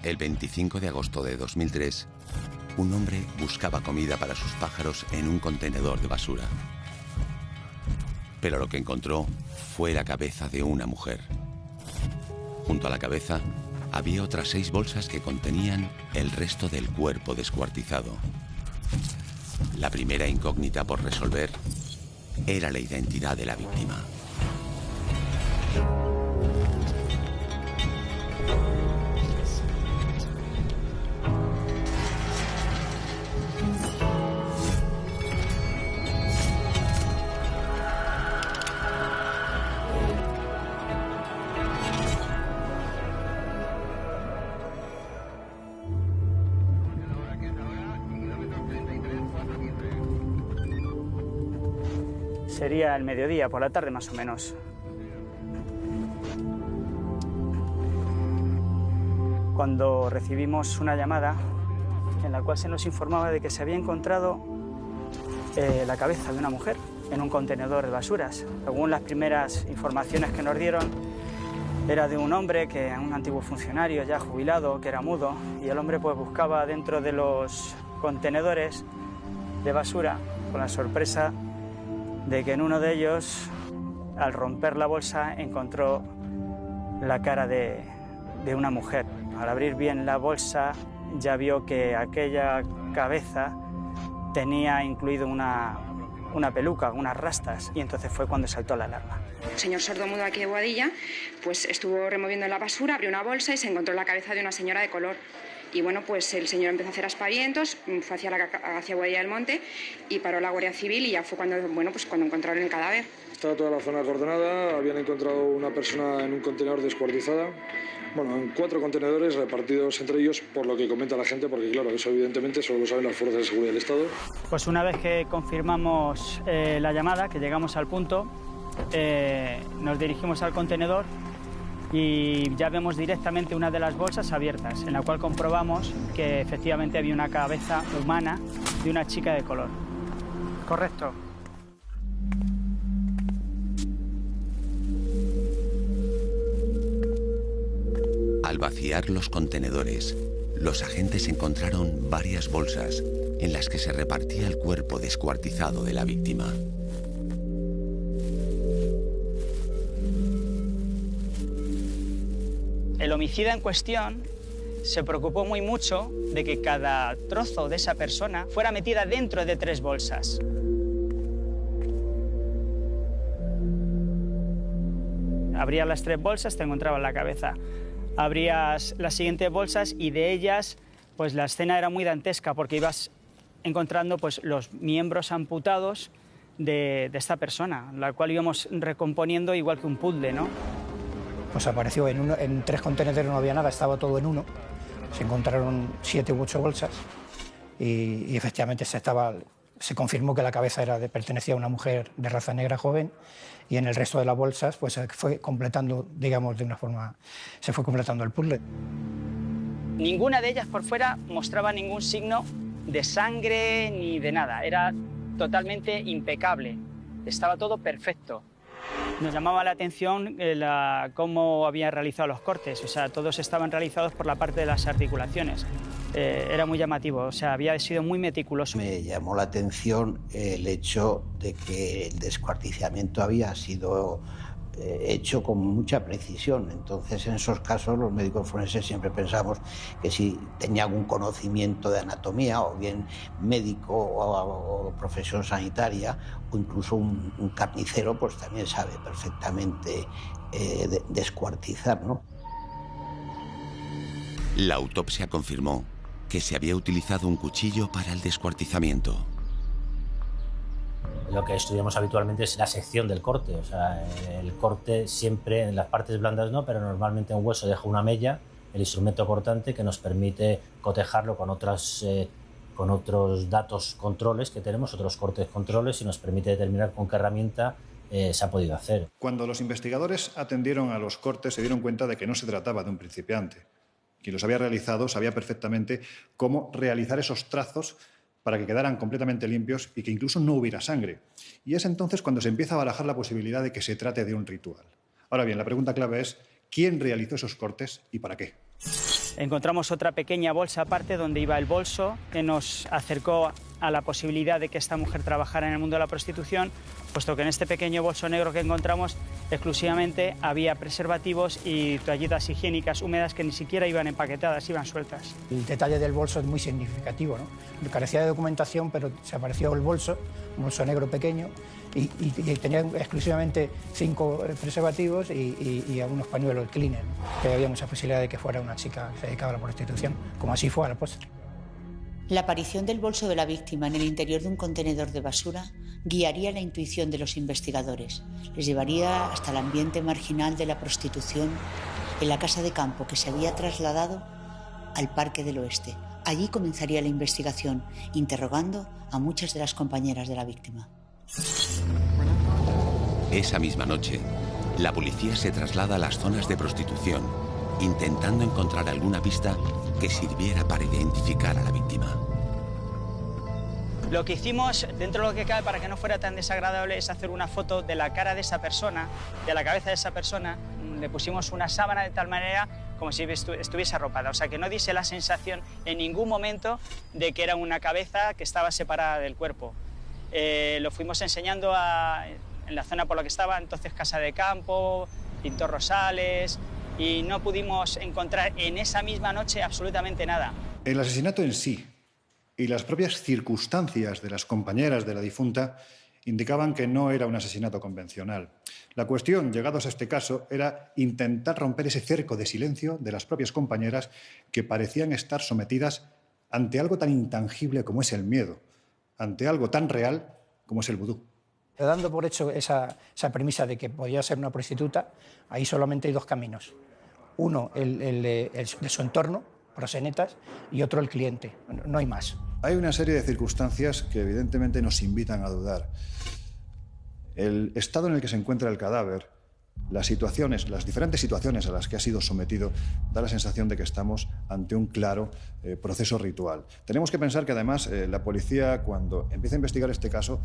El 25 de agosto de 2003, un hombre buscaba comida para sus pájaros en un contenedor de basura. Pero lo que encontró fue la cabeza de una mujer. Junto a la cabeza había otras 6 bolsas que contenían el resto del cuerpo descuartizado. La primera incógnita por resolver era la identidad de la víctima. Sería el mediodía, por la tarde más o menos. Cuando recibimos una llamada en la cual se nos informaba de que se había encontrado la cabeza de una mujer en un contenedor de basuras. Según las primeras informaciones que nos dieron, era de un hombre, un antiguo funcionario ya jubilado, que era mudo, y el hombre pues buscaba dentro de los contenedores de basura con la sorpresa de que en uno de ellos, al romper la bolsa, encontró la cara de una mujer. Al abrir bien la bolsa, ya vio que aquella cabeza tenía incluido una peluca, unas rastas, y entonces fue cuando saltó la alarma. El señor sordomudo aquí de Boadilla pues estuvo removiendo la basura, abrió una bolsa y se encontró la cabeza de una señora de color. Y bueno, pues el señor empezó a hacer aspavientos, fue hacia Boadilla del Monte y paró la Guardia Civil y ya fue cuando encontraron el cadáver. Estaba toda la zona acordonada, habían encontrado una persona en un contenedor descuartizada, en 4 contenedores repartidos entre ellos, por lo que comenta la gente, porque claro, eso evidentemente solo lo saben las fuerzas de seguridad del Estado. Pues una vez que confirmamos la llamada, que llegamos al punto, nos dirigimos al contenedor y ya vemos directamente una de las bolsas abiertas, en la cual comprobamos que efectivamente había una cabeza humana de una chica de color. Correcto. Al vaciar los contenedores, los agentes encontraron varias bolsas en las que se repartía el cuerpo descuartizado de la víctima. El homicida en cuestión se preocupó muy mucho de que cada trozo de esa persona fuera metida dentro de 3 bolsas. Abrías las 3 bolsas, te encontrabas la cabeza. Abrías las siguientes bolsas y de ellas, pues la escena era muy dantesca porque ibas encontrando pues los miembros amputados de esta persona, la cual íbamos recomponiendo igual que un puzzle, ¿no? Pues apareció en 3 contenedores, no había nada, estaba todo en uno. Se encontraron 7 u 8 bolsas y efectivamente se confirmó que la cabeza pertenecía a una mujer de raza negra joven, y en el resto de las bolsas pues se fue completando, digamos, se fue completando el puzzle. Ninguna de ellas por fuera mostraba ningún signo de sangre ni de nada, era totalmente impecable, estaba todo perfecto. Nos llamaba la atención cómo había realizado los cortes, o sea, todos estaban realizados por la parte de las articulaciones. Era muy llamativo, o sea, había sido muy meticuloso. Me llamó la atención el hecho de que el descuartizamiento había sido hecho con mucha precisión. Entonces, en esos casos, los médicos forenses siempre pensamos que si tenía algún conocimiento de anatomía, o bien médico o profesión sanitaria, o incluso un carnicero, pues también sabe perfectamente descuartizar, ¿no? La autopsia confirmó que se había utilizado un cuchillo para el descuartizamiento. Lo que estudiamos habitualmente es la sección del corte, o sea, el corte siempre en las partes blandas no, pero normalmente un hueso deja una mella, el instrumento cortante que nos permite cotejarlo con otros datos controles que tenemos, otros cortes controles, y nos permite determinar con qué herramienta se ha podido hacer. Cuando los investigadores atendieron a los cortes se dieron cuenta de que no se trataba de un principiante. Quien los había realizado sabía perfectamente cómo realizar esos trazos para que quedaran completamente limpios y que incluso no hubiera sangre. Y es entonces cuando se empieza a barajar la posibilidad de que se trate de un ritual. Ahora bien, la pregunta clave es: ¿quién realizó esos cortes y para qué? Encontramos otra pequeña bolsa aparte donde iba el bolso, que nos acercó a la posibilidad de que esta mujer trabajara en el mundo de la prostitución, puesto que en este pequeño bolso negro que encontramos exclusivamente había preservativos y toallitas higiénicas húmedas que ni siquiera iban empaquetadas, iban sueltas. El detalle del bolso es muy significativo, ¿no? Carecía de documentación, pero se apareció el bolso, un bolso negro pequeño, y tenía exclusivamente 5 preservativos y algunos pañuelos cleaner, que había mucha posibilidad de que fuera una chica que se dedicaba a la prostitución, como así fue a la postre. La aparición del bolso de la víctima en el interior de un contenedor de basura guiaría la intuición de los investigadores. Les llevaría hasta el ambiente marginal de la prostitución en la casa de campo que se había trasladado al Parque del Oeste. Allí comenzaría la investigación, interrogando a muchas de las compañeras de la víctima. Esa misma noche, la policía se traslada a las zonas de prostitución, intentando encontrar alguna pista que sirviera para identificar a la víctima. Lo que hicimos, dentro de lo que cabe, para que no fuera tan desagradable, es hacer una foto de la cara de esa persona, de la cabeza de esa persona. Le pusimos una sábana de tal manera como si estuviese arropada, o sea, que no diese la sensación en ningún momento de que era una cabeza que estaba separada del cuerpo. Lo fuimos enseñando en la zona por la que estaba, entonces Casa de Campo, Pintor Rosales, y no pudimos encontrar en esa misma noche absolutamente nada. El asesinato en sí y las propias circunstancias de las compañeras de la difunta indicaban que no era un asesinato convencional. La cuestión, llegados a este caso, era intentar romper ese cerco de silencio de las propias compañeras que parecían estar sometidas ante algo tan intangible como es el miedo, ante algo tan real como es el vudú. Dando por hecho esa premisa de que podía ser una prostituta, ahí solamente hay 2 caminos. Uno, el de su entorno, proxenetas, y otro el cliente. No hay más. Hay una serie de circunstancias que evidentemente nos invitan a dudar. El estado en el que se encuentra el cadáver, las diferentes situaciones a las que ha sido sometido, da la sensación de que estamos ante un claro proceso ritual. Tenemos que pensar que además la policía, cuando empieza a investigar este caso,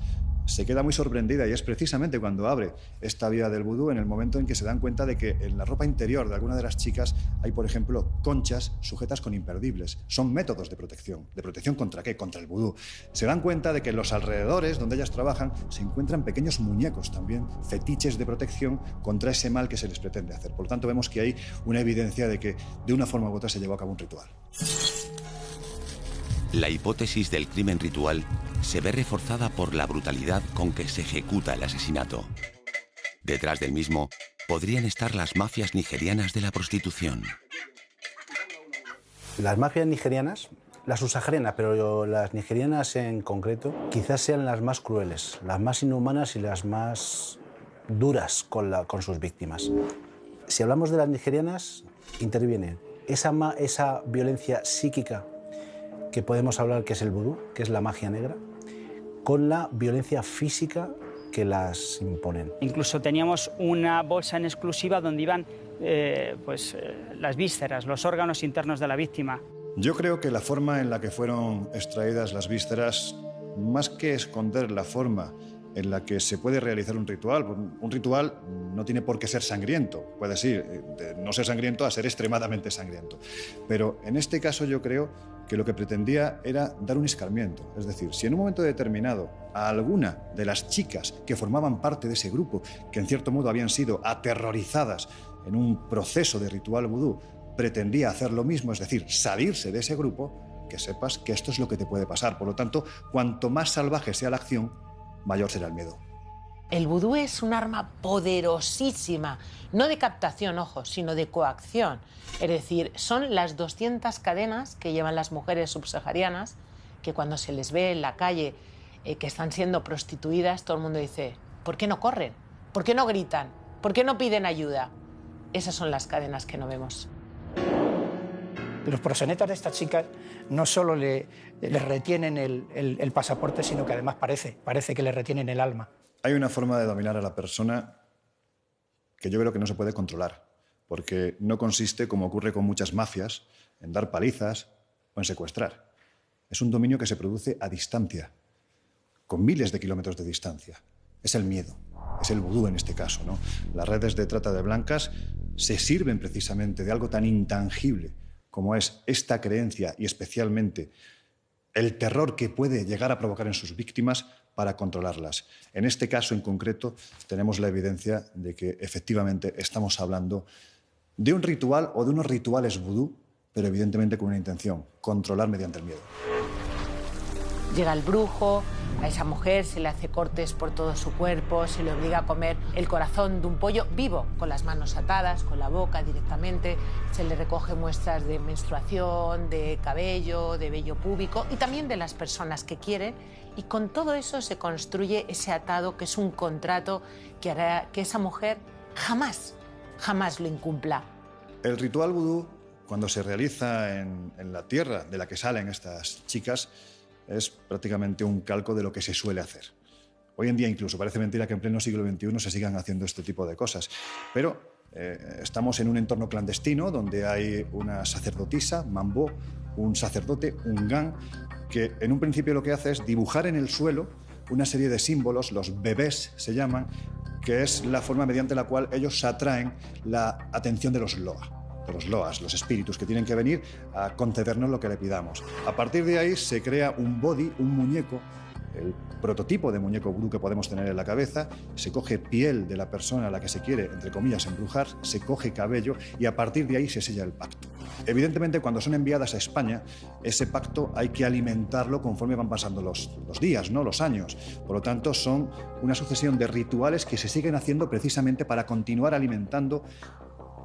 se queda muy sorprendida, y es precisamente cuando abre esta vía del vudú, en el momento en que se dan cuenta de que en la ropa interior de alguna de las chicas hay, por ejemplo, conchas sujetas con imperdibles. Son métodos de protección. ¿De protección contra qué? Contra el vudú. Se dan cuenta de que en los alrededores donde ellas trabajan se encuentran pequeños muñecos también, fetiches de protección contra ese mal que se les pretende hacer. Por lo tanto, vemos que hay una evidencia de que de una forma u otra se llevó a cabo un ritual. La hipótesis del crimen ritual se ve reforzada por la brutalidad con que se ejecuta el asesinato. Detrás del mismo podrían estar las mafias nigerianas de la prostitución. Las mafias nigerianas, las subsaharianas, pero las nigerianas en concreto, quizás sean las más crueles, las más inhumanas y las más duras con sus víctimas. Si hablamos de las nigerianas, interviene esa violencia psíquica que podemos hablar que es el vudú, que es la magia negra, con la violencia física que las imponen. Incluso teníamos una bolsa en exclusiva donde iban las vísceras, los órganos internos de la víctima. Yo creo que la forma en la que fueron extraídas las vísceras, más que esconder la forma en la que se puede realizar un ritual no tiene por qué ser sangriento, puede ir de no ser sangriento a ser extremadamente sangriento. Pero en este caso yo creo que lo que pretendía era dar un escarmiento. Es decir, si en un momento determinado a alguna de las chicas que formaban parte de ese grupo, que en cierto modo habían sido aterrorizadas en un proceso de ritual vudú, pretendía hacer lo mismo, es decir, salirse de ese grupo, que sepas que esto es lo que te puede pasar. Por lo tanto, cuanto más salvaje sea la acción, mayor será el miedo. El vudú es un arma poderosísima, no de captación, ojo, sino de coacción. Es decir, son las 200 cadenas que llevan las mujeres subsaharianas, que cuando se les ve en la calle que están siendo prostituidas, todo el mundo dice, ¿por qué no corren? ¿Por qué no gritan? ¿Por qué no piden ayuda? Esas son las cadenas que no vemos. Los proxenetas de estas chicas no solo les retienen el pasaporte, sino que además parece que les retienen el alma. Hay una forma de dominar a la persona que yo creo que no se puede controlar, porque no consiste, como ocurre con muchas mafias, en dar palizas o en secuestrar. Es un dominio que se produce a distancia, con miles de kilómetros de distancia. Es el miedo, es el vudú en este caso, ¿no? Las redes de trata de blancas se sirven precisamente de algo tan intangible como es esta creencia y especialmente el terror que puede llegar a provocar en sus víctimas para controlarlas. En este caso en concreto tenemos la evidencia de que efectivamente estamos hablando de un ritual o de unos rituales vudú, pero evidentemente con una intención: controlar mediante el miedo. Llega el brujo, a esa mujer se le hace cortes por todo su cuerpo, se le obliga a comer el corazón de un pollo vivo, con las manos atadas, con la boca directamente, se le recoge muestras de menstruación, de cabello, de vello púbico y también de las personas que quieren, y con todo eso se construye ese atado que es un contrato que hará que esa mujer jamás lo incumpla. El ritual vudú, cuando se realiza en la tierra de la que salen estas chicas, es prácticamente un calco de lo que se suele hacer. Hoy en día incluso parece mentira que en pleno siglo XXI se sigan haciendo este tipo de cosas. Pero estamos en un entorno clandestino donde hay una sacerdotisa, Mambo, un sacerdote, un gan, que en un principio lo que hace es dibujar en el suelo una serie de símbolos, los bebés se llaman, que es la forma mediante la cual ellos atraen la atención de los loa. De los loas, los espíritus que tienen que venir a concedernos lo que le pidamos. A partir de ahí se crea un body, un muñeco, el prototipo de muñeco vudú que podemos tener en la cabeza, se coge piel de la persona a la que se quiere, entre comillas, embrujar, se coge cabello y a partir de ahí se sella el pacto. Evidentemente, cuando son enviadas a España, ese pacto hay que alimentarlo conforme van pasando los días, ¿no? Los años. Por lo tanto, son una sucesión de rituales que se siguen haciendo precisamente para continuar alimentando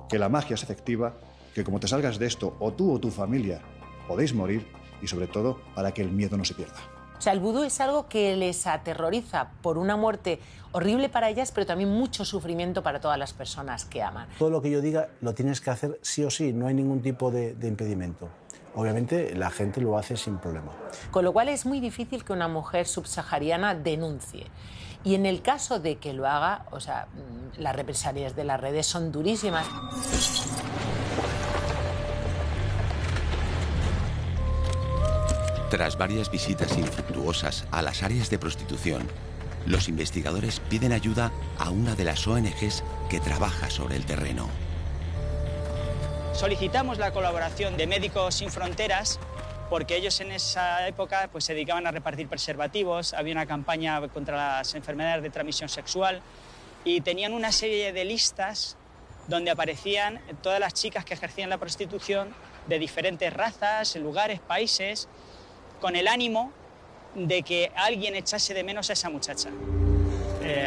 que la magia es efectiva, que como te salgas de esto, o tú o tu familia podéis morir, y sobre todo para que el miedo no se pierda. O sea, el vudú es algo que les aterroriza por una muerte horrible para ellas, pero también mucho sufrimiento para todas las personas que aman. Todo lo que yo diga lo tienes que hacer sí o sí, no hay ningún tipo de impedimento. Obviamente la gente lo hace sin problema. Con lo cual es muy difícil que una mujer subsahariana denuncie. Y en el caso de que lo haga, o sea, las represalias de las redes son durísimas. Tras varias visitas infructuosas a las áreas de prostitución, los investigadores piden ayuda a una de las ONGs que trabaja sobre el terreno. Solicitamos la colaboración de Médicos Sin Fronteras porque ellos en esa época pues, se dedicaban a repartir preservativos, había una campaña contra las enfermedades de transmisión sexual y tenían una serie de listas donde aparecían todas las chicas que ejercían la prostitución de diferentes razas, lugares, países, con el ánimo de que alguien echase de menos a esa muchacha.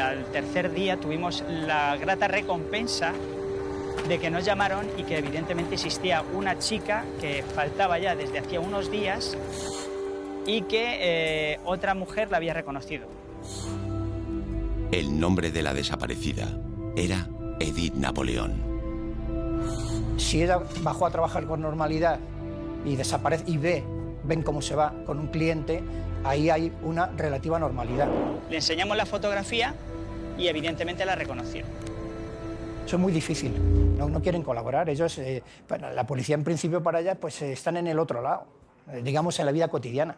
Al tercer día tuvimos la grata recompensa de que nos llamaron y que evidentemente existía una chica que faltaba ya desde hacía unos días y que otra mujer la había reconocido. El nombre de la desaparecida era Edith Napoleón. Si ella bajó a trabajar con normalidad y desaparece y ven cómo se va con un cliente, ahí hay una relativa normalidad. Le enseñamos la fotografía y evidentemente la reconoció. Eso es muy difícil, no quieren colaborar. Ellos, la policía en principio para allá, pues están en el otro lado, digamos en la vida cotidiana.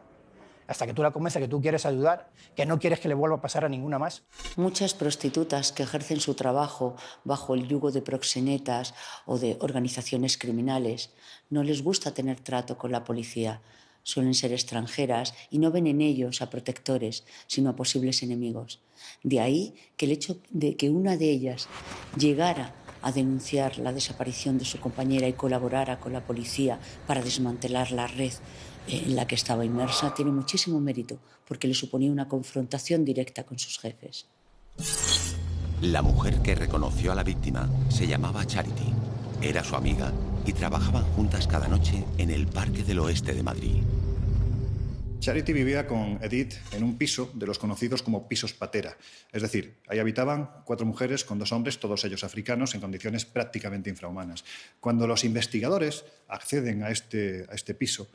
Hasta que tú la convences que tú quieres ayudar, que no quieres que le vuelva a pasar a ninguna más. Muchas prostitutas que ejercen su trabajo bajo el yugo de proxenetas o de organizaciones criminales no les gusta tener trato con la policía. Suelen ser extranjeras y no ven en ellos a protectores, sino a posibles enemigos. De ahí que el hecho de que una de ellas llegara a denunciar la desaparición de su compañera y colaborara con la policía para desmantelar la red en la que estaba inmersa tiene muchísimo mérito, porque le suponía una confrontación directa con sus jefes. La mujer que reconoció a la víctima se llamaba Charity. Era su amiga y trabajaban juntas cada noche en el Parque del Oeste de Madrid. Charity vivía con Edith en un piso de los conocidos como pisos patera. Es decir, ahí habitaban 4 mujeres con 2 hombres, todos ellos africanos, en condiciones prácticamente infrahumanas. Cuando los investigadores acceden a este piso,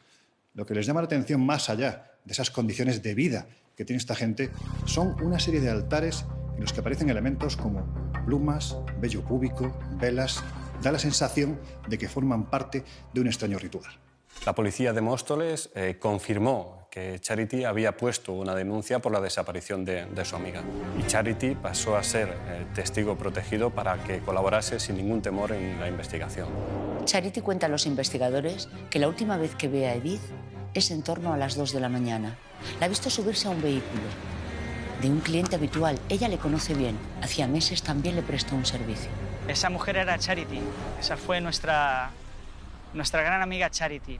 lo que les llama la atención más allá de esas condiciones de vida que tiene esta gente son una serie de altares en los que aparecen elementos como plumas, vello púbico, velas. Da la sensación de que forman parte de un extraño ritual. La policía de Móstoles confirmó que Charity había puesto una denuncia por la desaparición de su amiga. Y Charity pasó a ser testigo protegido para que colaborase sin ningún temor en la investigación. Charity cuenta a los investigadores que la última vez que ve a Edith es en torno a las 2 de la mañana. La ha visto subirse a un vehículo de un cliente habitual. Ella le conoce bien. Hacía meses también le prestó un servicio. Esa mujer era Charity. Esa fue nuestra gran amiga Charity.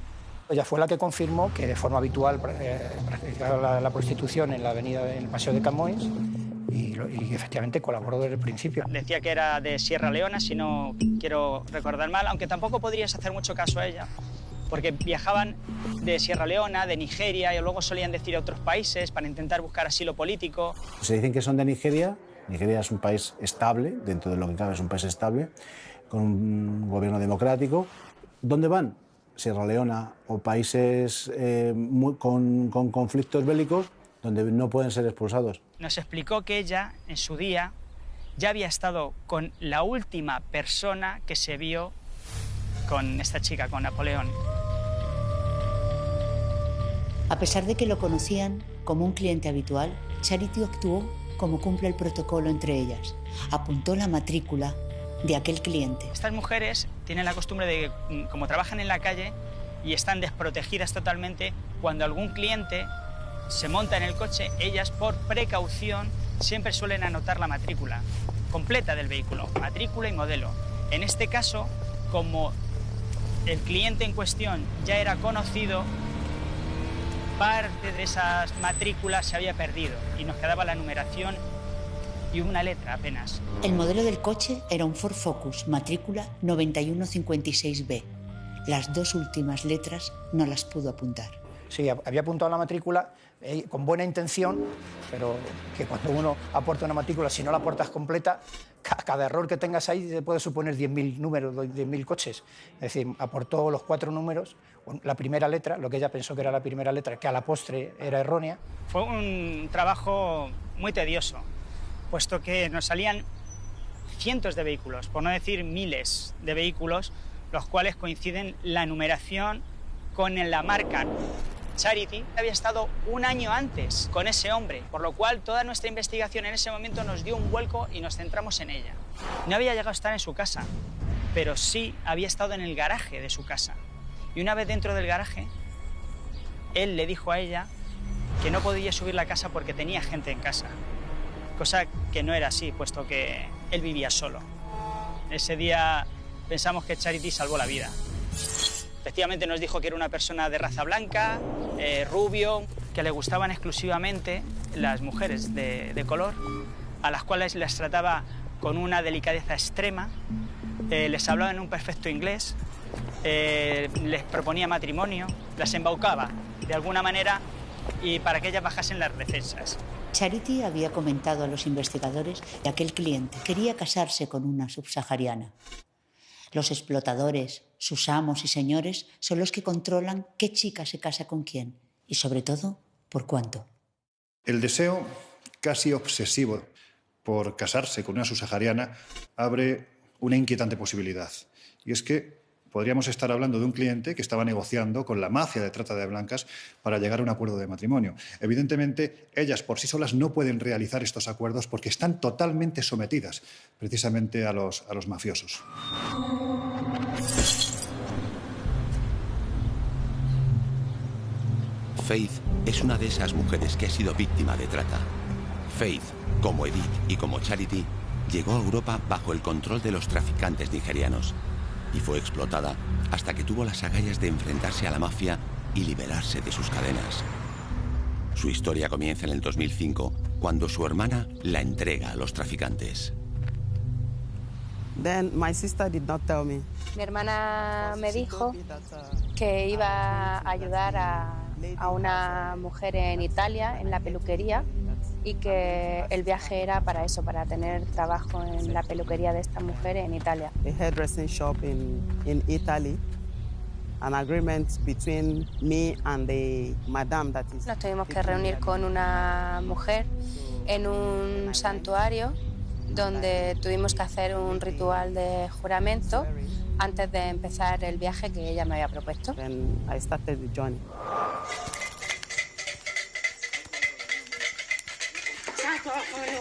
Ella fue la que confirmó que de forma habitual practicaba la prostitución en la avenida del Paseo de Camões y efectivamente colaboró desde el principio. Decía que era de Sierra Leona, si no quiero recordar mal, aunque tampoco podrías hacer mucho caso a ella, porque viajaban de Sierra Leona, de Nigeria, y luego solían decir a otros países para intentar buscar asilo político. Se dicen que son de Nigeria. Nigeria es un país estable, dentro de lo que cabe es un país estable, con un gobierno democrático. ¿Dónde van? Sierra Leona o países con conflictos bélicos donde no pueden ser expulsados. Nos explicó que ella, en su día, ya había estado con la última persona que se vio con esta chica, con Napoleón. A pesar de que lo conocían como un cliente habitual, Charity actuó como cumple el protocolo entre ellas. Apuntó la matrícula de aquel cliente. Estas mujeres tienen la costumbre de que, como trabajan en la calle y están desprotegidas totalmente, cuando algún cliente se monta en el coche, ellas, por precaución, siempre suelen anotar la matrícula completa del vehículo, matrícula y modelo. En este caso, como el cliente en cuestión ya era conocido, parte de esas matrículas se había perdido y nos quedaba la numeración y una letra apenas. El modelo del coche era un Ford Focus, matrícula 9156B. Las dos últimas letras no las pudo apuntar. Sí, había apuntado la matrícula con buena intención, pero que cuando uno aporta una matrícula, si no la aportas completa, cada error que tengas ahí te puede suponer 10.000 números, 10.000 coches. Es decir, aportó los 4 números, la primera letra, lo que ella pensó que era la primera letra, que a la postre era errónea. Fue un trabajo muy tedioso, puesto que nos salían cientos de vehículos, por no decir miles de vehículos, los cuales coinciden la numeración con la marca. Charity había estado un año antes con ese hombre, por lo cual toda nuestra investigación en ese momento nos dio un vuelco y nos centramos en ella. No había llegado a estar en su casa, pero sí había estado en el garaje de su casa. Y una vez dentro del garaje, él le dijo a ella que no podía subir la casa porque tenía gente en casa, cosa que no era así, puesto que él vivía solo. Ese día pensamos que Charity salvó la vida. Efectivamente nos dijo que era una persona de raza blanca, rubio, que le gustaban exclusivamente las mujeres de color, a las cuales las trataba con una delicadeza extrema, les hablaba en un perfecto inglés, les proponía matrimonio, las embaucaba de alguna manera y para que ellas bajasen las defensas. Charity había comentado a los investigadores que aquel cliente quería casarse con una subsahariana. Los explotadores, sus amos y señores, son los que controlan qué chica se casa con quién y, sobre todo, por cuánto. El deseo casi obsesivo por casarse con una subsahariana abre una inquietante posibilidad. Y es que podríamos estar hablando de un cliente que estaba negociando con la mafia de trata de blancas para llegar a un acuerdo de matrimonio. Evidentemente, ellas por sí solas no pueden realizar estos acuerdos porque están totalmente sometidas precisamente a los mafiosos. Faith es una de esas mujeres que ha sido víctima de trata. Faith, como Edith y como Charity, llegó a Europa bajo el control de los traficantes nigerianos y fue explotada hasta que tuvo las agallas de enfrentarse a la mafia y liberarse de sus cadenas. Su historia comienza en el 2005, cuando su hermana la entrega a los traficantes. Mi hermana me dijo que iba a ayudar a una mujer en Italia, en la peluquería, y que el viaje era para eso, para tener trabajo en la peluquería de esta mujer en Italia. A hairdressing shop in Italy. An agreement between me and the madam that is... Nos tuvimos que reunir con una mujer en un santuario donde tuvimos que hacer un ritual de juramento antes de empezar el viaje que ella me había propuesto. Then I started the journey.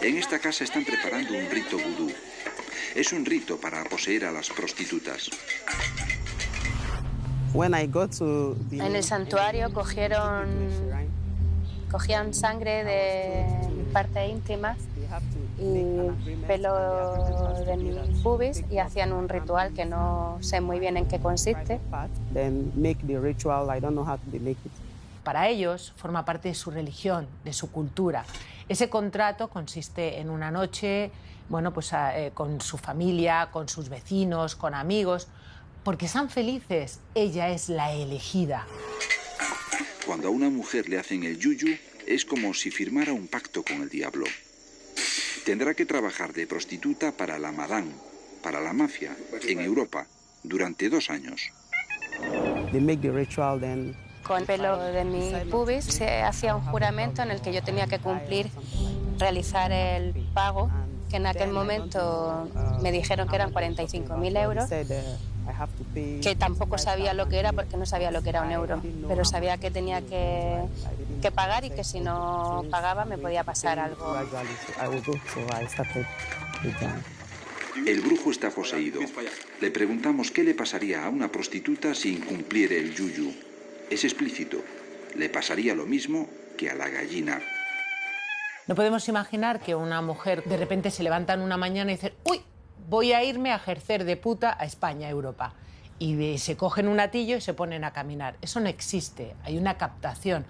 En esta casa están preparando un rito vudú. Es un rito para poseer a las prostitutas. En el santuario cogían sangre de mi parte íntima y pelo de mi pubis y hacían un ritual que no sé muy bien en qué consiste. Para ellos forma parte de su religión, de su cultura. Ese contrato consiste en una noche, bueno, pues con su familia, con sus vecinos, con amigos, porque están felices. Ella es la elegida. Cuando a una mujer le hacen el yuyu, es como si firmara un pacto con el diablo. Tendrá que trabajar de prostituta para la Madame, para la mafia, en Europa, durante 2 años. Con pelo de mi pubis se hacía un juramento en el que yo tenía que cumplir, realizar el pago, que en aquel momento me dijeron que eran 45.000 euros, que tampoco sabía lo que era porque no sabía lo que era un euro, pero sabía que tenía que pagar y que si no pagaba me podía pasar algo. El brujo está poseído. Le preguntamos qué le pasaría a una prostituta si incumpliera el yuyu. Es explícito. Le pasaría lo mismo que a la gallina. No podemos imaginar que una mujer de repente se levanta en una mañana y dice: uy, voy a irme a ejercer de puta a España, a Europa. Y se cogen un atillo y se ponen a caminar. Eso no existe. Hay una captación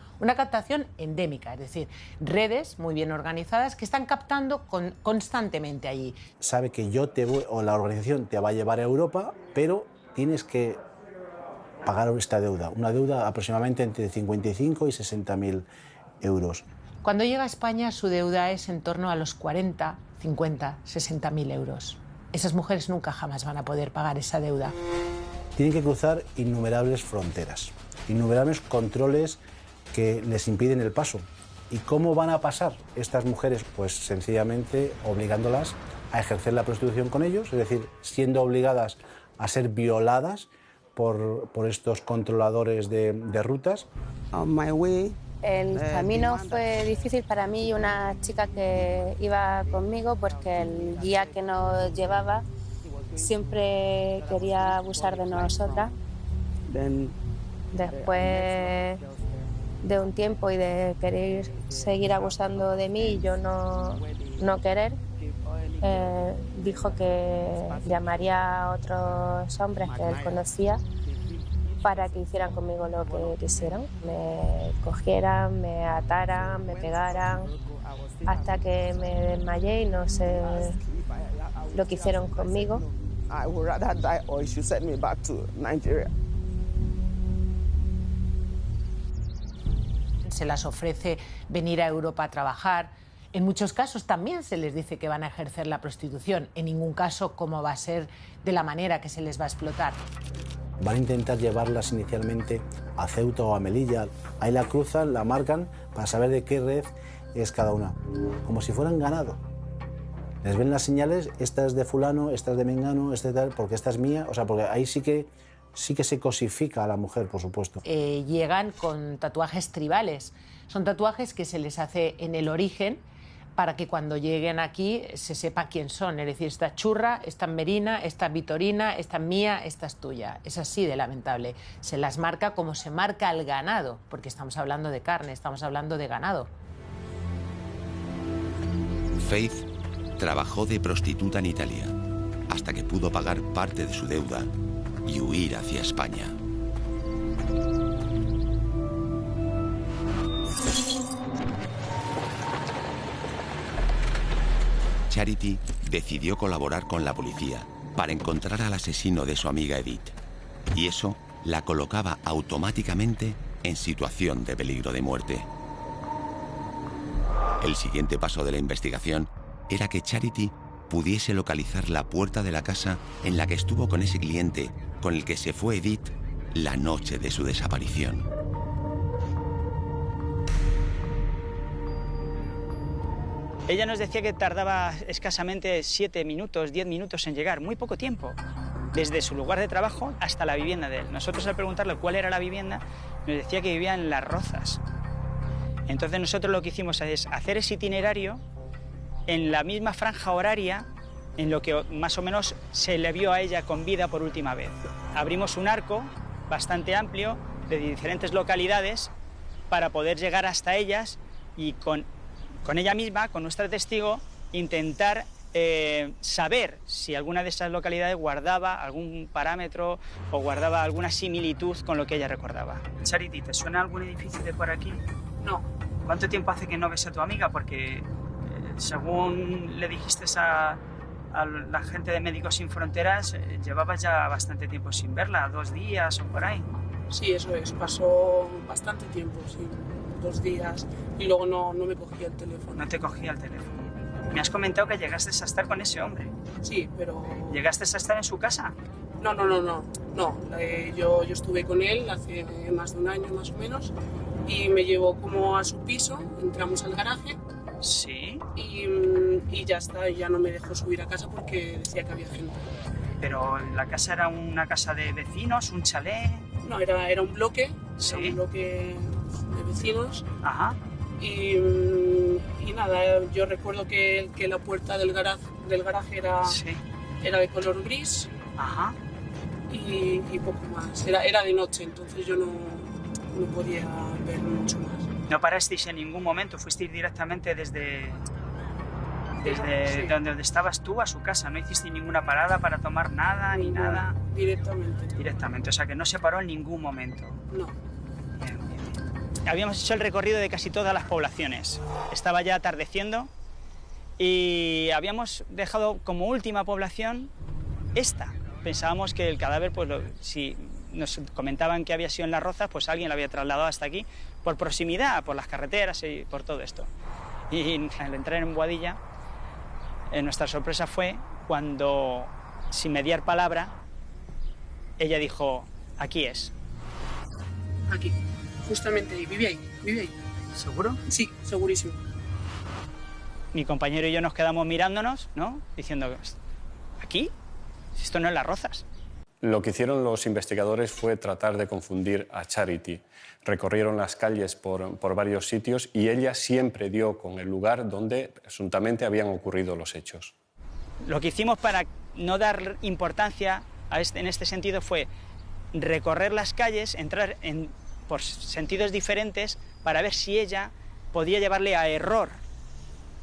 endémica, es decir, redes muy bien organizadas que están captando constantemente allí. Sabe que la organización te va a llevar a Europa, pero tienes que pagar esta deuda, una deuda aproximadamente entre 55 y 60.000 euros. Cuando llega a España, su deuda es en torno a los 40, 50, 60.000 euros. Esas mujeres nunca jamás van a poder pagar esa deuda. Tienen que cruzar innumerables fronteras, innumerables controles que les impiden el paso. ¿Y cómo van a pasar estas mujeres? Pues sencillamente obligándolas a ejercer la prostitución con ellos, es decir, siendo obligadas a ser violadas por estos controladores de rutas. El camino fue difícil para mí y una chica que iba conmigo porque el guía que nos llevaba siempre quería abusar de nosotras. Después de un tiempo y de querer seguir abusando de mí y yo no querer, dijo que llamaría a otros hombres que él conocía para que hicieran conmigo lo que quisieran. Me cogieran, me ataran, me pegaran, hasta que me desmayé y no sé lo que hicieron conmigo. Se las ofrece venir a Europa a trabajar. En muchos casos también se les dice que van a ejercer la prostitución. En ningún caso cómo va a ser de la manera que se les va a explotar. Van a intentar llevarlas inicialmente a Ceuta o a Melilla. Ahí la cruzan, la marcan para saber de qué red es cada una. Como si fueran ganado. Les ven las señales, esta es de fulano, esta es de mengano, esta es de tal, porque esta es mía. O sea, porque ahí sí que se cosifica a la mujer, por supuesto. Llegan con tatuajes tribales. Son tatuajes que se les hace en el origen para que cuando lleguen aquí se sepa quién son. Es decir, esta es Churra, esta es Merina, esta es Vitorina, esta es mía, esta es tuya. Es así de lamentable. Se las marca como se marca al ganado, porque estamos hablando de carne, estamos hablando de ganado. Faith trabajó de prostituta en Italia hasta que pudo pagar parte de su deuda y huir hacia España. Charity decidió colaborar con la policía para encontrar al asesino de su amiga Edith, y eso la colocaba automáticamente en situación de peligro de muerte. El siguiente paso de la investigación era que Charity pudiese localizar la puerta de la casa en la que estuvo con ese cliente con el que se fue Edith la noche de su desaparición. Ella nos decía que tardaba escasamente 7 minutos, 10 minutos en llegar, muy poco tiempo. desde su lugar de trabajo hasta la vivienda de él. Nosotros, al preguntarle cuál era la vivienda, nos decía que vivía en Las Rozas. Entonces nosotros lo que hicimos es hacer ese itinerario en la misma franja horaria en lo que más o menos se le vio a ella con vida por última vez. Abrimos un arco bastante amplio de diferentes localidades para poder llegar hasta ellas y con ella misma, con nuestra testigo, intentar saber si alguna de esas localidades guardaba algún parámetro o guardaba alguna similitud con lo que ella recordaba. Charity, ¿te suena algún edificio de por aquí? No. ¿Cuánto tiempo hace que no ves a tu amiga? Porque según le dijiste a la gente de Médicos Sin Fronteras, llevabas ya bastante tiempo sin verla, 2 días o por ahí. Sí, eso es, pasó bastante tiempo, sí, 2 días, y luego no me cogía el teléfono. No te cogía el teléfono. Me has comentado que llegaste a estar con ese hombre. Sí, pero... ¿Llegaste a estar en su casa? No. Yo estuve con él hace más de 1 año más o menos y me llevó como a su piso, entramos al garaje. Sí. Y ya está, ya no me dejó subir a casa porque decía que había gente. ¿Pero la casa era una casa de vecinos, un chalet? No, era un bloque, ¿sí? Era un bloque de vecinos. Ajá. Y nada, yo recuerdo que la puerta del garaje era de color gris. Ajá. Y poco más. Era de noche, entonces yo no podía ver mucho más. ¿No parasteis en ningún momento? ¿Fuisteis directamente desde sí, donde estabas tú a su casa? ¿No hiciste ninguna parada para tomar nada ni nada? Directamente, o sea que no se paró en ningún momento. No. Bien. Habíamos hecho el recorrido de casi todas las poblaciones. Estaba ya atardeciendo y habíamos dejado como última población esta. Pensábamos que el cadáver, pues si nos comentaban que había sido en Las Rozas, pues alguien lo había trasladado hasta aquí por proximidad, por las carreteras y por todo esto. Y al entrar en Boadilla, nuestra sorpresa fue cuando, sin mediar palabra, ella dijo: aquí es. Aquí, justamente ahí, vive ahí. ¿Seguro? Sí, segurísimo. Mi compañero y yo nos quedamos mirándonos, ¿no? Diciendo: ¿aquí? Si esto no es Las Rozas. Lo que hicieron los investigadores fue tratar de confundir a Charity. Recorrieron las calles por varios sitios y ella siempre dio con el lugar donde presuntamente habían ocurrido los hechos. Lo que hicimos para no dar importancia en este sentido fue recorrer las calles, entrar por sentidos diferentes para ver si ella podía llevarle a error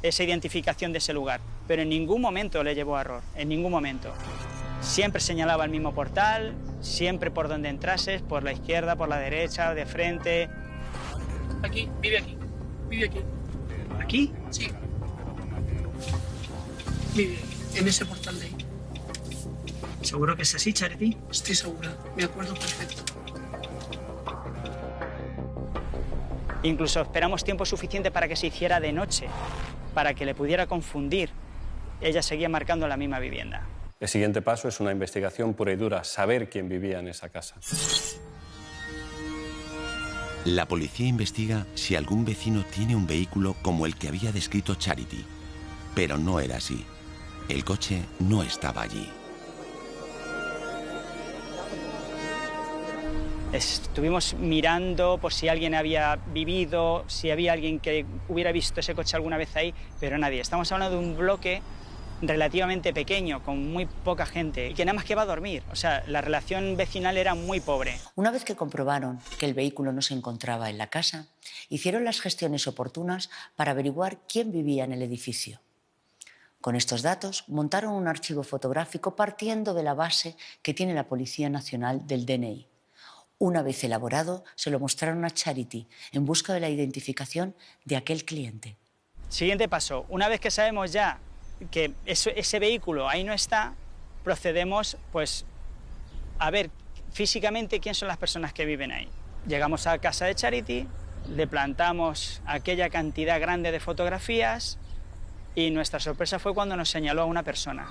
esa identificación de ese lugar. Pero en ningún momento le llevó a error, en ningún momento. Siempre señalaba el mismo portal, siempre por donde entrases, por la izquierda, por la derecha, de frente. Aquí, vive aquí. ¿Aquí? Sí. Vive aquí, en ese portal de ahí. ¿Seguro que es así, Charity? Estoy segura, me acuerdo perfecto. Incluso esperamos tiempo suficiente para que se hiciera de noche, para que le pudiera confundir. Ella seguía marcando la misma vivienda. El siguiente paso es una investigación pura y dura, saber quién vivía en esa casa. La policía investiga si algún vecino tiene un vehículo como el que había descrito Charity, pero no era así. El coche no estaba allí. Estuvimos mirando por si alguien había vivido, si había alguien que hubiera visto ese coche alguna vez ahí, pero nadie. Estamos hablando de un bloque relativamente pequeño, con muy poca gente, y que nada más que va a dormir. O sea, la relación vecinal era muy pobre. Una vez que comprobaron que el vehículo no se encontraba en la casa, hicieron las gestiones oportunas para averiguar quién vivía en el edificio. Con estos datos montaron un archivo fotográfico partiendo de la base que tiene la Policía Nacional del DNI. Una vez elaborado, se lo mostraron a Charity en busca de la identificación de aquel cliente. Siguiente paso. Una vez que sabemos ya que ese vehículo ahí no está, procedemos pues a ver físicamente quién son las personas que viven ahí. Llegamos a casa de Charity, le plantamos aquella cantidad grande de fotografías y nuestra sorpresa fue cuando nos señaló a una persona.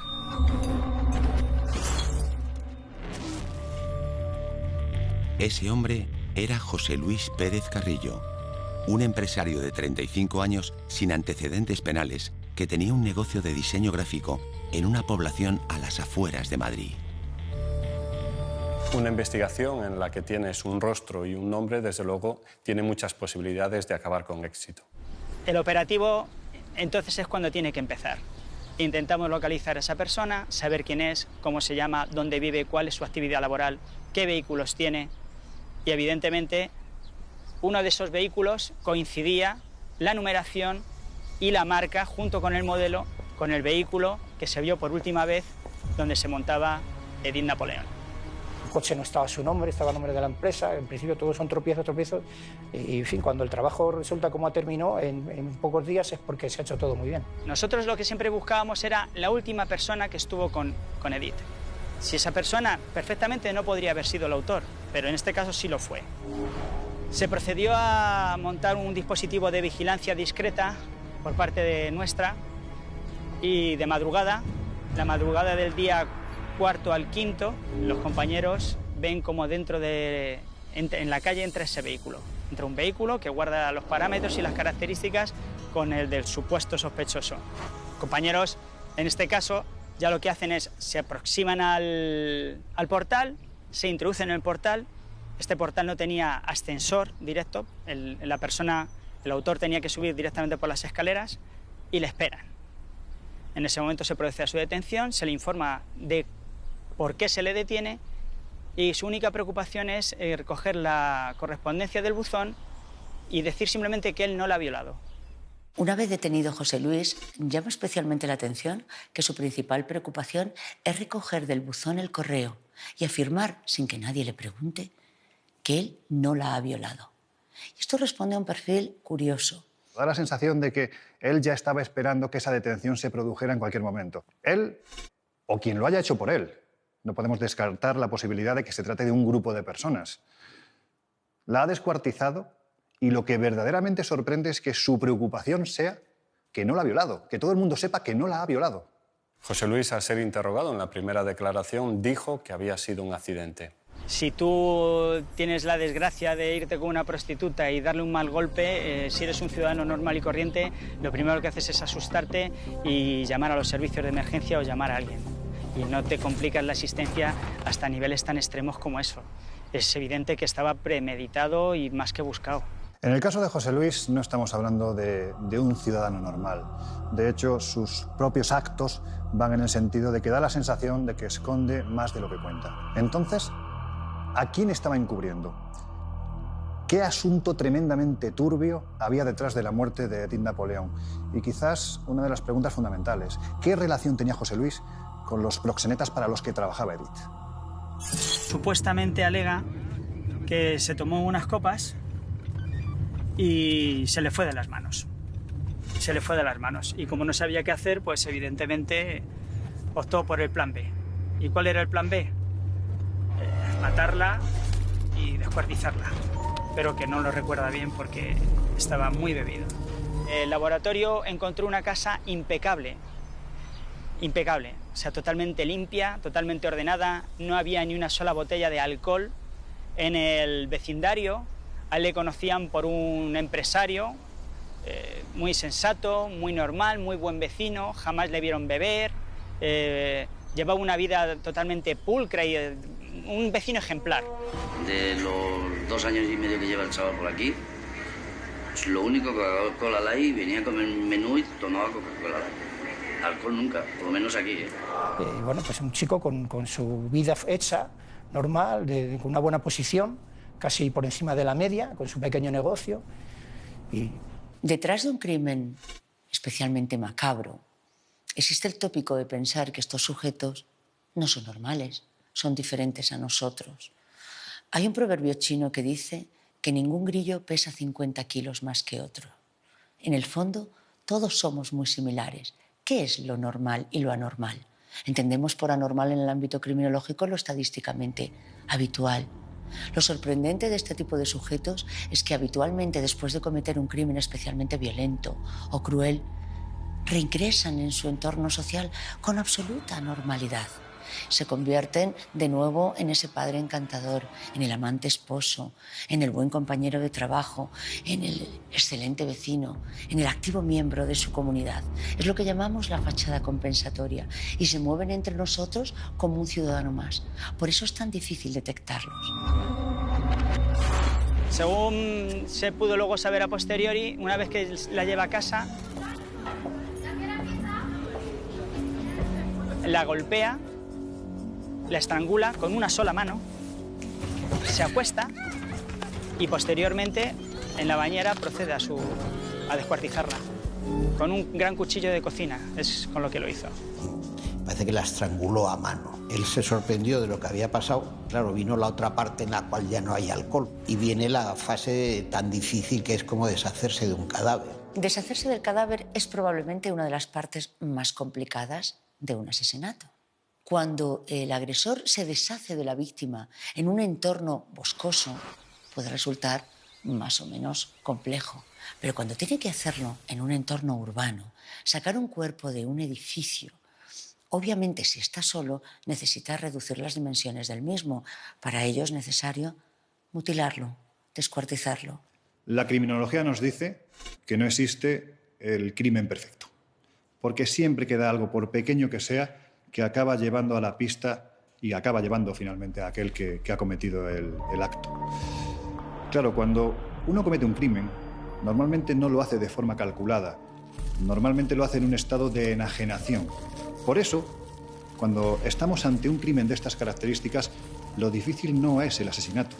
Ese hombre era José Luis Pérez Carrillo, un empresario de 35 años sin antecedentes penales que tenía un negocio de diseño gráfico en una población a las afueras de Madrid. Una investigación en la que tienes un rostro y un nombre, desde luego, tiene muchas posibilidades de acabar con éxito. El operativo, entonces, es cuando tiene que empezar. Intentamos localizar a esa persona, saber quién es, cómo se llama, dónde vive, cuál es su actividad laboral, qué vehículos tiene. Y, evidentemente, uno de esos vehículos coincidía la numeración y la marca, junto con el modelo, con el vehículo que se vio por última vez donde se montaba Edith Napoleón. El coche no estaba a su nombre, estaba a nombre de la empresa. En principio todos son tropiezos. Y, en fin, cuando el trabajo resulta como terminó en pocos días es porque se ha hecho todo muy bien. Nosotros lo que siempre buscábamos era la última persona que estuvo con Edith. Si esa persona perfectamente no podría haber sido el autor, pero en este caso sí lo fue. Se procedió a montar un dispositivo de vigilancia discreta por parte de nuestra y de madrugada, la madrugada del día 4 al 5, los compañeros ven como en la calle entra ese vehículo. Entra un vehículo que guarda los parámetros y las características con el del supuesto sospechoso. Compañeros, en este caso, ya lo que hacen es se aproximan al portal, se introducen en el portal. Este portal no tenía ascensor directo, el autor tenía que subir directamente por las escaleras y le esperan. En ese momento se procede a su detención, se le informa de por qué se le detiene y su única preocupación es recoger la correspondencia del buzón y decir simplemente que él no la ha violado. Una vez detenido José Luis, llama especialmente la atención que su principal preocupación es recoger del buzón el correo y afirmar, sin que nadie le pregunte, que él no la ha violado. Y esto responde a un perfil curioso. Da la sensación de que él ya estaba esperando que esa detención se produjera en cualquier momento. Él o quien lo haya hecho por él. No podemos descartar la posibilidad de que se trate de un grupo de personas. La ha descuartizado y lo que verdaderamente sorprende es que su preocupación sea que no la ha violado, que todo el mundo sepa que no la ha violado. José Luis, al ser interrogado en la primera declaración, dijo que había sido un accidente. Si tú tienes la desgracia de irte con una prostituta y darle un mal golpe, si eres un ciudadano normal y corriente, lo primero que haces es asustarte y llamar a los servicios de emergencia o llamar a alguien. Y no te complicas la asistencia hasta niveles tan extremos como eso. Es evidente que estaba premeditado y más que buscado. En el caso de José Luis no estamos hablando de un ciudadano normal. De hecho, sus propios actos van en el sentido de que da la sensación de que esconde más de lo que cuenta. Entonces, ¿a quién estaba encubriendo? ¿Qué asunto tremendamente turbio había detrás de la muerte de Edith Napoleón? Y quizás una de las preguntas fundamentales, ¿qué relación tenía José Luis con los proxenetas para los que trabajaba Edith? Supuestamente alega que se tomó unas copas y se le fue de las manos. Se le fue de las manos. Y como no sabía qué hacer, pues evidentemente optó por el plan B. ¿Y cuál era el plan B? Matarla y descuartizarla. Pero que no lo recuerda bien porque estaba muy bebido. El laboratorio encontró una casa impecable. Impecable. O sea, totalmente limpia, totalmente ordenada. No había ni una sola botella de alcohol en el vecindario. A él le conocían por un empresario muy sensato, muy normal, muy buen vecino. Jamás le vieron beber. Llevaba una vida totalmente pulcra y un vecino ejemplar. De los 2 años y medio que lleva el chaval por aquí, pues lo único que Coca-Cola Light, venía a comer menú y tomaba Coca-Cola Light. Alcohol nunca, por lo menos aquí. Bueno, pues un chico con su vida hecha, normal, con una buena posición, casi por encima de la media, con su pequeño negocio. Detrás de un crimen especialmente macabro, existe el tópico de pensar que estos sujetos no son normales, son diferentes a nosotros. Hay un proverbio chino que dice que ningún grillo pesa 50 kilos más que otro. En el fondo, todos somos muy similares. ¿Qué es lo normal y lo anormal? Entendemos por anormal en el ámbito criminológico lo estadísticamente habitual. Lo sorprendente de este tipo de sujetos es que habitualmente, después de cometer un crimen especialmente violento o cruel, reingresan en su entorno social con absoluta normalidad. Se convierten de nuevo en ese padre encantador, en el amante esposo, en el buen compañero de trabajo, en el excelente vecino, en el activo miembro de su comunidad. Es lo que llamamos la fachada compensatoria y se mueven entre nosotros como un ciudadano más. Por eso es tan difícil detectarlos. Según se pudo luego saber a posteriori, una vez que la lleva a casa, la golpea, la estrangula con una sola mano, se acuesta y posteriormente en la bañera procede a descuartizarla con un gran cuchillo de cocina, es con lo que lo hizo. Parece que la estranguló a mano. Él se sorprendió de lo que había pasado. Claro, vino la otra parte en la cual ya no hay alcohol y viene la fase tan difícil que es como deshacerse de un cadáver. Deshacerse del cadáver es probablemente una de las partes más complicadas de un asesinato. Cuando el agresor se deshace de la víctima en un entorno boscoso, puede resultar más o menos complejo. Pero cuando tiene que hacerlo en un entorno urbano, sacar un cuerpo de un edificio, obviamente si está solo, necesita reducir las dimensiones del mismo. Para ello es necesario mutilarlo, descuartizarlo. La criminología nos dice que no existe el crimen perfecto, porque siempre queda algo, por pequeño que sea, que acaba llevando a la pista y acaba llevando finalmente a aquel que ha cometido el acto. Claro, cuando uno comete un crimen, normalmente no lo hace de forma calculada, normalmente lo hace en un estado de enajenación. Por eso, cuando estamos ante un crimen de estas características, lo difícil no es el asesinato,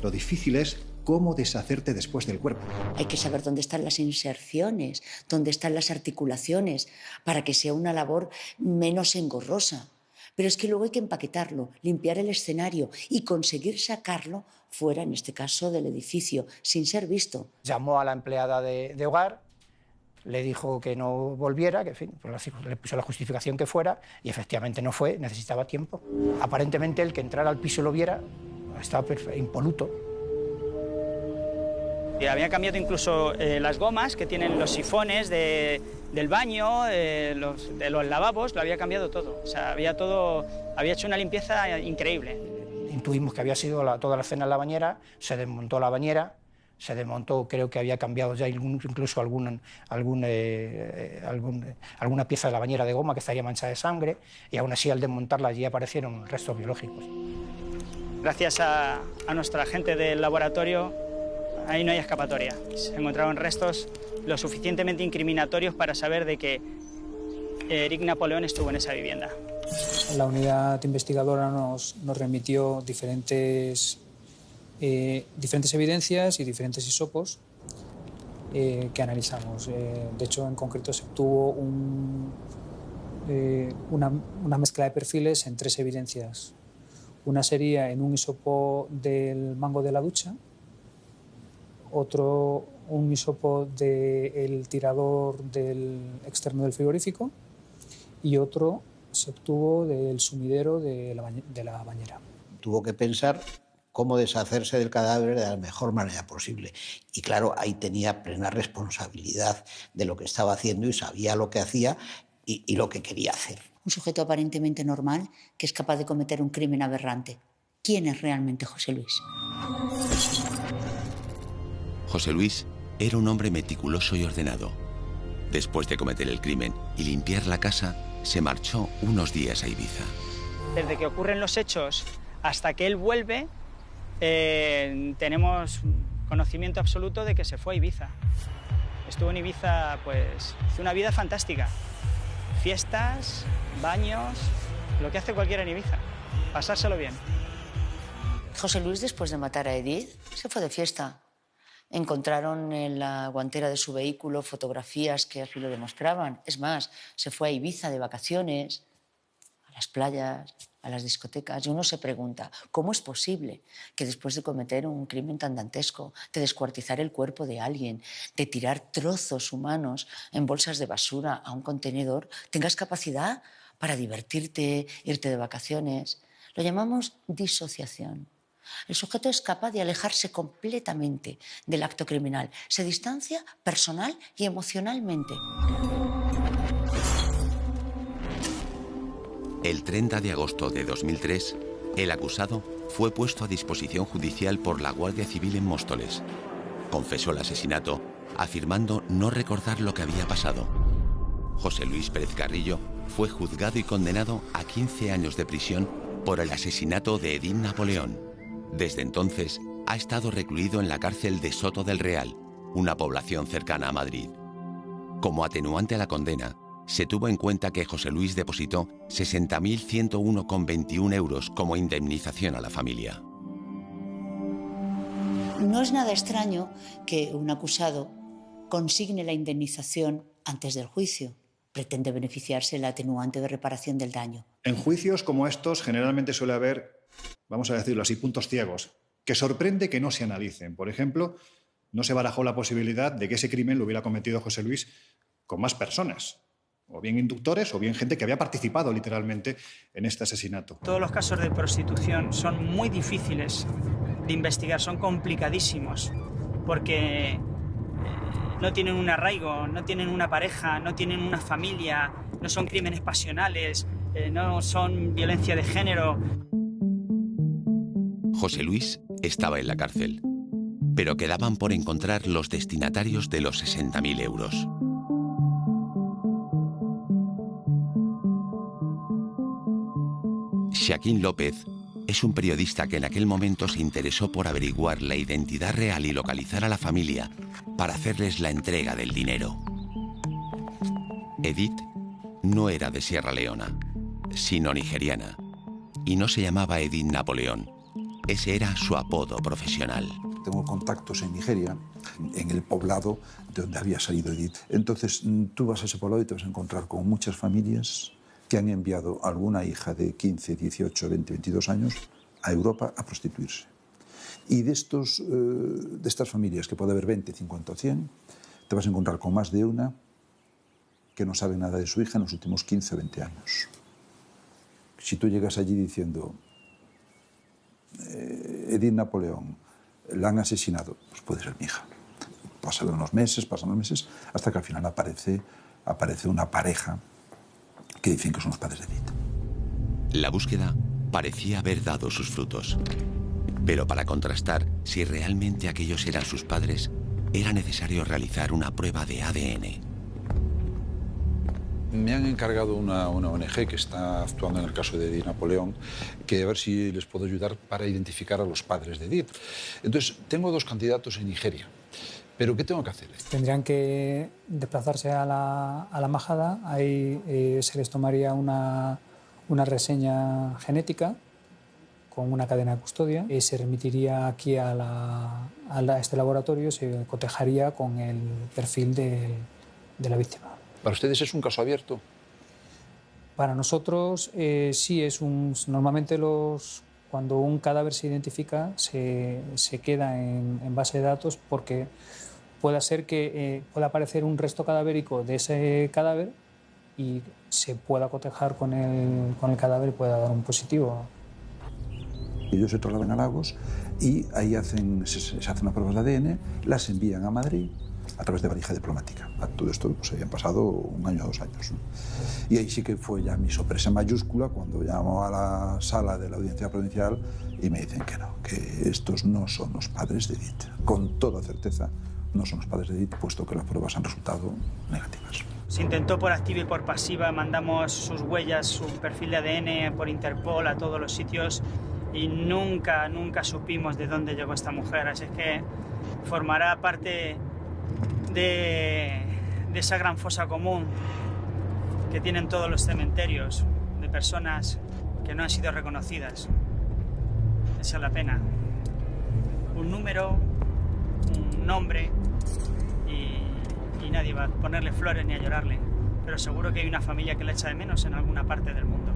lo difícil es cómo deshacerte después del cuerpo. Hay que saber dónde están las inserciones, dónde están las articulaciones, para que sea una labor menos engorrosa. Pero es que luego hay que empaquetarlo, limpiar el escenario y conseguir sacarlo fuera, en este caso, del edificio, sin ser visto. Llamó a la empleada de hogar, le dijo que no volviera, que en fin, pues le puso la justificación que fuera y efectivamente no fue, necesitaba tiempo. Aparentemente el que entrara al piso y lo viera estaba impoluto. Y había cambiado incluso las gomas que tienen los sifones del baño, de los lavabos, lo había cambiado todo. O sea, había hecho una limpieza increíble. Intuimos que había sido toda la cena en la bañera, se desmontó la bañera, se desmontó, creo que había cambiado ya incluso alguna pieza de la bañera de goma que estaría manchada de sangre, y aún así al desmontarla allí aparecieron restos biológicos. Gracias a nuestra gente del laboratorio, ahí no hay escapatoria. Se encontraron restos lo suficientemente incriminatorios para saber de que Eric Napoleón estuvo en esa vivienda. La unidad investigadora nos remitió diferentes evidencias y diferentes hisopos que analizamos. De hecho, en concreto se obtuvo una mezcla de perfiles en 3 evidencias. Una sería en un hisopo del mango de la ducha, otro un hisopo del tirador externo del frigorífico y otro se obtuvo del sumidero de la bañera. Tuvo que pensar cómo deshacerse del cadáver de la mejor manera posible. Y claro, ahí tenía plena responsabilidad de lo que estaba haciendo y sabía lo que hacía y lo que quería hacer. Un sujeto aparentemente normal que es capaz de cometer un crimen aberrante. ¿Quién es realmente José Luis? José Luis era un hombre meticuloso y ordenado. Después de cometer el crimen y limpiar la casa, se marchó unos días a Ibiza. Desde que ocurren los hechos hasta que él vuelve, tenemos conocimiento absoluto de que se fue a Ibiza. Estuvo en Ibiza, pues, hizo una vida fantástica. Fiestas, baños, lo que hace cualquiera en Ibiza, pasárselo bien. José Luis, después de matar a Edith, se fue de fiesta. Encontraron en la guantera de su vehículo fotografías que así lo demostraban. Es más, se fue a Ibiza de vacaciones, a las playas, a las discotecas. Y uno se pregunta, ¿cómo es posible que después de cometer un crimen tan dantesco, de descuartizar el cuerpo de alguien, de tirar trozos humanos en bolsas de basura a un contenedor, tengas capacidad para divertirte, irte de vacaciones? Lo llamamos disociación. El sujeto es capaz de alejarse completamente del acto criminal. Se distancia personal y emocionalmente. El 30 de agosto de 2003, el acusado fue puesto a disposición judicial por la Guardia Civil en Móstoles. Confesó el asesinato, afirmando no recordar lo que había pasado. José Luis Pérez Carrillo fue juzgado y condenado a 15 años de prisión por el asesinato de Edith Napoleón. Desde entonces, ha estado recluido en la cárcel de Soto del Real, una población cercana a Madrid. Como atenuante a la condena, se tuvo en cuenta que José Luis depositó 60.101,21 euros como indemnización a la familia. No es nada extraño que un acusado consigne la indemnización antes del juicio. Pretende beneficiarse del atenuante de reparación del daño. En juicios como estos generalmente suele haber, vamos a decirlo así, puntos ciegos, que sorprende que no se analicen. Por ejemplo, no se barajó la posibilidad de que ese crimen lo hubiera cometido José Luis con más personas, o bien inductores o bien gente que había participado literalmente en este asesinato. Todos los casos de prostitución son muy difíciles de investigar, son complicadísimos, porque no tienen un arraigo, no tienen una pareja, no tienen una familia, no son crímenes pasionales, no son violencia de género. José Luis estaba en la cárcel, pero quedaban por encontrar los destinatarios de los 60.000 euros. Shaquín López es un periodista que en aquel momento se interesó por averiguar la identidad real y localizar a la familia para hacerles la entrega del dinero. Edith no era de Sierra Leona, sino nigeriana, y no se llamaba Edith Napoleón. Ese era su apodo profesional. Tengo contactos en Nigeria, en el poblado de donde había salido Edith. Entonces tú vas a ese poblado y te vas a encontrar con muchas familias que han enviado a alguna hija de 15, 18, 20, 22 años a Europa a prostituirse. Y de estas familias, que puede haber 20, 50 o 100, te vas a encontrar con más de una que no sabe nada de su hija en los últimos 15 o 20 años. Si tú llegas allí diciendo Edith Napoleón, la han asesinado, pues puede ser mi hija. Pasan unos meses, hasta que al final aparece una pareja que dicen que son los padres de Edith. La búsqueda parecía haber dado sus frutos. Pero para contrastar si realmente aquellos eran sus padres, era necesario realizar una prueba de ADN. Me han encargado una ONG que está actuando en el caso de Edith Napoleón, que a ver si les puedo ayudar para identificar a los padres de Edith. Entonces, tengo 2 candidatos en Nigeria. ¿Pero qué tengo que hacer? Tendrían que desplazarse a la majada, ahí se les tomaría una reseña genética con una cadena de custodia y se remitiría aquí a este laboratorio, se cotejaría con el perfil de la víctima. ¿Para ustedes es un caso abierto? Para nosotros sí, normalmente cuando un cadáver se identifica se queda en base de datos porque puede ser que pueda aparecer un resto cadavérico de ese cadáver y se pueda cotejar con el cadáver y pueda dar un positivo. Ellos se trasladan a Lagos y ahí se hacen las pruebas de ADN, las envían a Madrid a través de valija diplomática. A todo esto pues, habían pasado 1 año o 2 años, ¿no? Y ahí sí que fue ya mi sorpresa mayúscula cuando llamo a la sala de la audiencia provincial y me dicen que no, que estos no son los padres de Edith. Con toda certeza no son los padres de Edith, puesto que las pruebas han resultado negativas. Se intentó por activa y por pasiva, mandamos sus huellas, su perfil de ADN por Interpol a todos los sitios y nunca supimos de dónde llegó esta mujer. Así es que formará parte de esa gran fosa común que tienen todos los cementerios de personas que no han sido reconocidas. Esa es la pena. Un número, un nombre y nadie va a ponerle flores ni a llorarle. Pero seguro que hay una familia que la echa de menos en alguna parte del mundo.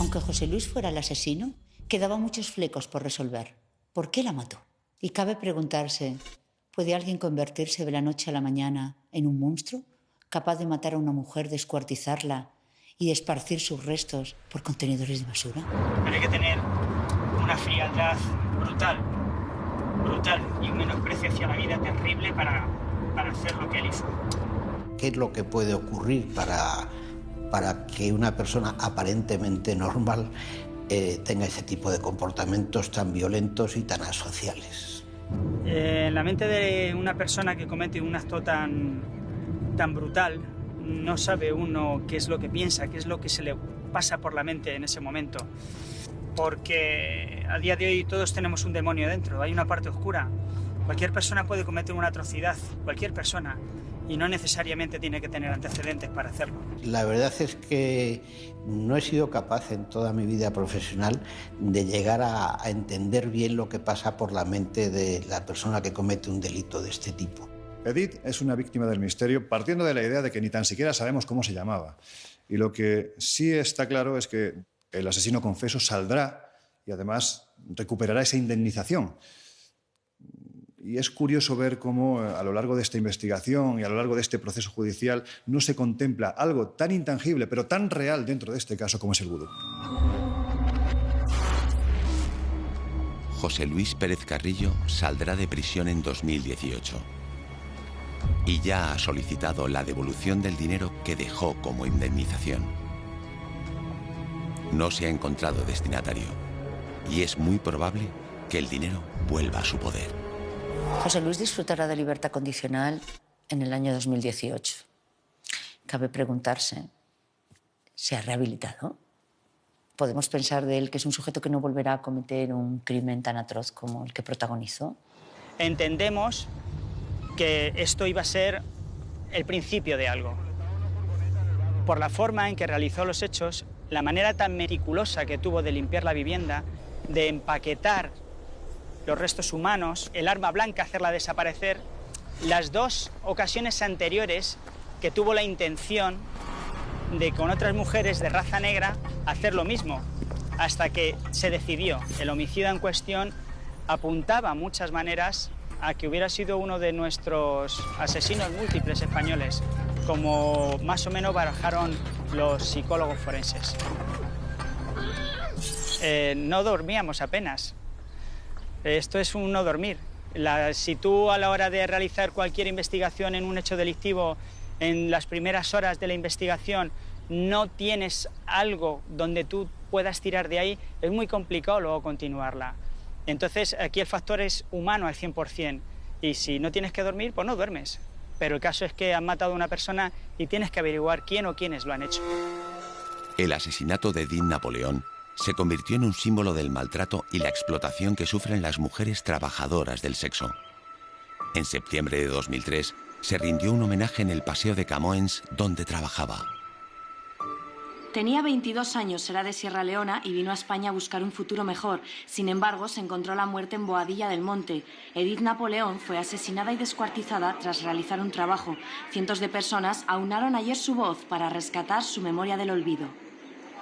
Aunque José Luis fuera el asesino, quedaban muchos flecos por resolver. ¿Por qué la mató? Y cabe preguntarse, ¿puede alguien convertirse de la noche a la mañana en un monstruo capaz de matar a una mujer, descuartizarla y esparcir sus restos por contenedores de basura? Pero hay que tener una frialdad brutal y un menosprecio hacia la vida terrible para hacer lo que él hizo. ¿Qué es lo que puede ocurrir para para que una persona aparentemente normal tenga ese tipo de comportamientos tan violentos y tan asociales. En la mente de una persona que comete un acto tan brutal, no sabe uno qué es lo que piensa, qué es lo que se le pasa por la mente en ese momento. Porque a día de hoy todos tenemos un demonio dentro, hay una parte oscura. Cualquier persona puede cometer una atrocidad, cualquier persona, y no necesariamente tiene que tener antecedentes para hacerlo. La verdad es que no he sido capaz en toda mi vida profesional de llegar a entender bien lo que pasa por la mente de la persona que comete un delito de este tipo. Edith es una víctima del misterio partiendo de la idea de que ni tan siquiera sabemos cómo se llamaba. Y lo que sí está claro es que el asesino confeso saldrá y además recuperará esa indemnización. Y es curioso ver cómo a lo largo de esta investigación y a lo largo de este proceso judicial no se contempla algo tan intangible pero tan real dentro de este caso como es el vudú. José Luis Pérez Carrillo saldrá de prisión en 2018 y ya ha solicitado la devolución del dinero que dejó como indemnización. No se ha encontrado destinatario y es muy probable que el dinero vuelva a su poder. José Luis disfrutará de libertad condicional en el año 2018. Cabe preguntarse, ¿se ha rehabilitado? ¿Podemos pensar de él que es un sujeto que no volverá a cometer un crimen tan atroz como el que protagonizó? Entendemos que esto iba a ser el principio de algo. Por la forma en que realizó los hechos, la manera tan meticulosa que tuvo de limpiar la vivienda, de empaquetar los restos humanos, el arma blanca, hacerla desaparecer, las dos ocasiones anteriores que tuvo la intención de con otras mujeres de raza negra hacer lo mismo, hasta que se decidió. El homicida en cuestión apuntaba muchas maneras a que hubiera sido uno de nuestros asesinos múltiples españoles, como más o menos barajaron los psicólogos forenses. No dormíamos apenas. Esto es un no dormir. Si tú a la hora de realizar cualquier investigación en un hecho delictivo, en las primeras horas de la investigación, no tienes algo donde tú puedas tirar de ahí, es muy complicado luego continuarla. Entonces aquí el factor es humano al 100%. Y si no tienes que dormir, pues no duermes. Pero el caso es que han matado a una persona y tienes que averiguar quién o quiénes lo han hecho. El asesinato de Edith Napoleón se convirtió en un símbolo del maltrato y la explotación que sufren las mujeres trabajadoras del sexo. En septiembre de 2003 se rindió un homenaje en el Paseo de Camoens, donde trabajaba. Tenía 22 años, era de Sierra Leona y vino a España a buscar un futuro mejor. Sin embargo, se encontró la muerte en Boadilla del Monte. Edith Napoleón fue asesinada y descuartizada tras realizar un trabajo. Cientos de personas aunaron ayer su voz para rescatar su memoria del olvido.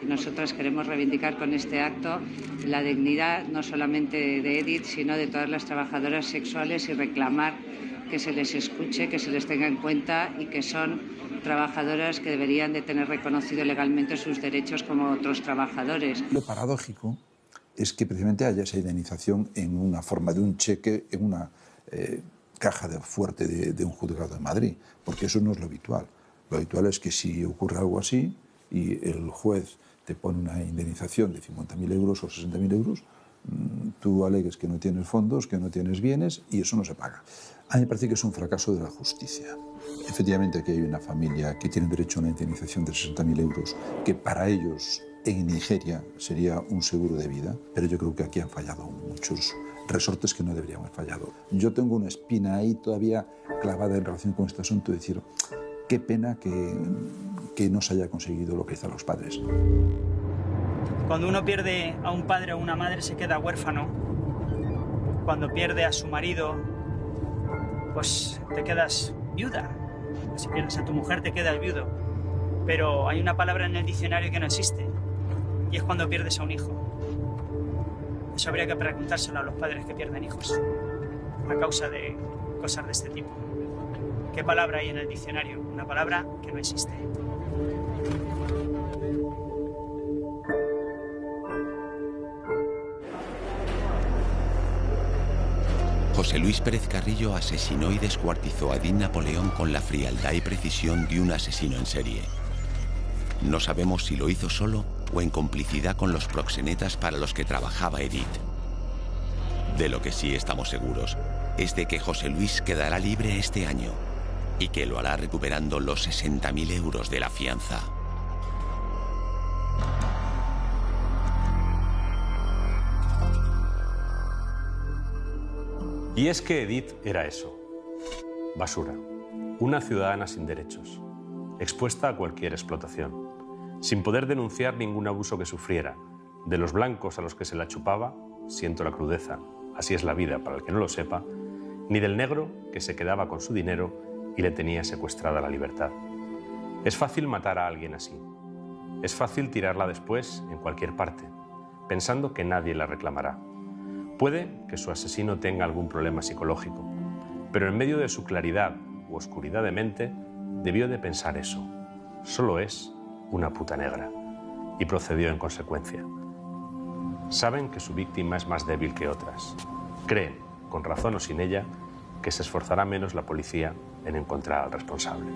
Nosotras queremos reivindicar con este acto la dignidad no solamente de Edith, sino de todas las trabajadoras sexuales y reclamar que se les escuche, que se les tenga en cuenta y que son trabajadoras que deberían de tener reconocido legalmente sus derechos como otros trabajadores. Lo paradójico es que precisamente haya esa indemnización en una forma de un cheque, en una caja fuerte de un juzgado de Madrid, porque eso no es lo habitual. Lo habitual es que si ocurre algo así y el juez te pone una indemnización de 50.000 euros o 60.000 euros, tú alegues que no tienes fondos, que no tienes bienes y eso no se paga. A mí me parece que es un fracaso de la justicia. Efectivamente, aquí hay una familia que tiene derecho a una indemnización de 60.000 euros, que para ellos en Nigeria sería un seguro de vida, pero yo creo que aquí han fallado muchos resortes que no deberían haber fallado. Yo tengo una espina ahí todavía clavada en relación con este asunto de decir, qué pena que no se haya conseguido localizar a los padres. Cuando uno pierde a un padre o una madre se queda huérfano. Cuando pierde a su marido, pues te quedas viuda. Si pierdes a tu mujer te quedas viudo. Pero hay una palabra en el diccionario que no existe y es cuando pierdes a un hijo. Eso habría que preguntárselo a los padres que pierden hijos a causa de cosas de este tipo. ¿Qué palabra hay en el diccionario? Una palabra que no existe. José Luis Pérez Carrillo asesinó y descuartizó a Edith Napoleón con la frialdad y precisión de un asesino en serie. No sabemos si lo hizo solo o en complicidad con los proxenetas para los que trabajaba Edith. De lo que sí estamos seguros es de que José Luis quedará libre este año y que lo hará recuperando los 60.000 euros de la fianza. Y es que Edith era eso, basura, una ciudadana sin derechos, expuesta a cualquier explotación, sin poder denunciar ningún abuso que sufriera, de los blancos a los que se la chupaba, siento la crudeza, así es la vida para el que no lo sepa, ni del negro que se quedaba con su dinero y le tenía secuestrada la libertad. Es fácil matar a alguien así, es fácil tirarla después en cualquier parte, pensando que nadie la reclamará. Puede que su asesino tenga algún problema psicológico, pero en medio de su claridad u oscuridad de mente debió de pensar eso. Solo es una puta negra. Y procedió en consecuencia. Saben que su víctima es más débil que otras. Creen, con razón o sin ella, que se esforzará menos la policía en encontrar al responsable.